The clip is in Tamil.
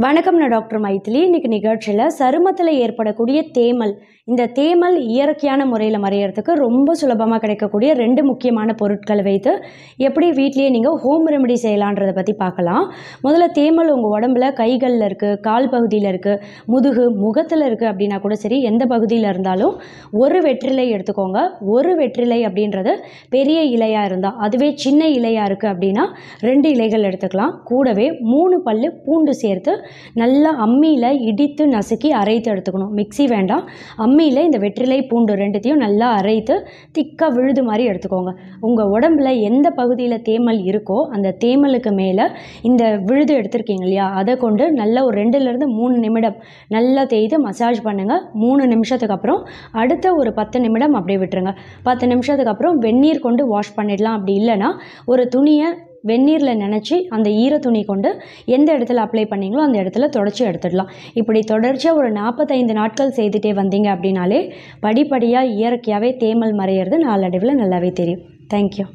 வணக்கம், நான் டாக்டர் மைதிலி. இன்னைக்கு நிகழ்ச்சியில் சருமத்தில் ஏற்படக்கூடிய தேமல், இந்த தேமல் இயற்கையான முறையில் மறையிறதுக்கு ரொம்ப சுலபமாக கிடைக்கக்கூடிய 2 முக்கியமான பொருட்களை வைத்து எப்படி வீட்லேயே நீங்கள் ஹோம் ரெமெடி செய்யலான்றதை பற்றி பார்க்கலாம். முதல்ல தேமல் உங்கள் உடம்புல கைகளில் இருக்குது, கால் பகுதியில் இருக்குது, முதுகு, முகத்தில் இருக்குது அப்படின்னா கூட சரி, எந்த பகுதியில் இருந்தாலும் ஒரு வெற்றிலை எடுத்துக்கோங்க. ஒரு வெற்றிலை அப்படின்றது பெரிய இலையாக இருந்தால், அதுவே சின்ன இலையாக இருக்குது அப்படின்னா 2 இலைகள் எடுத்துக்கலாம். கூடவே 3 பல்லு பூண்டு சேர்த்து நல்லா அம்மியில் இடித்து நசுக்கி அரைத்து எடுத்துக்கணும். மிக்ஸி வேண்டாம், அம்மியில் இந்த வெற்றிலை பூண்டு 2த்தையும் நல்லா அரைத்து திக்காக விழுது மாதிரி எடுத்துக்கோங்க. உங்கள் உடம்புல எந்த பகுதியில் தேமல் இருக்கோ அந்த தேமலுக்கு மேலே இந்த விழுது எடுத்துருக்கீங்க இல்லையா, அதை கொண்டு நல்லா ஒரு 2லேருந்து 3 நிமிடம் நல்லா தேய்த்து மசாஜ் பண்ணுங்கள். 3 நிமிஷத்துக்கு அப்புறம் அடுத்த ஒரு 10 நிமிடம் அப்படியே விட்டுருங்க. 10 நிமிஷத்துக்கு அப்புறம் வெந்நீர் கொண்டு வாஷ் பண்ணிடலாம். அப்படி இல்லைன்னா ஒரு துணியை வெந்நீரில் நினச்சி அந்த ஈர துணி கொண்டு எந்த இடத்துல அப்ளை பண்ணிங்களோ அந்த இடத்துல தொடச்சி எடுத்துடலாம். இப்படி தொடர்ச்சியாக ஒரு 45 நாட்கள் செய்துட்டே வந்தீங்க அப்படின்னாலே படிப்படியாக இயற்கையாகவே தேமல் மறையிறது நாளடைவில் நல்லாவே தெரியும். தேங்க்யூ.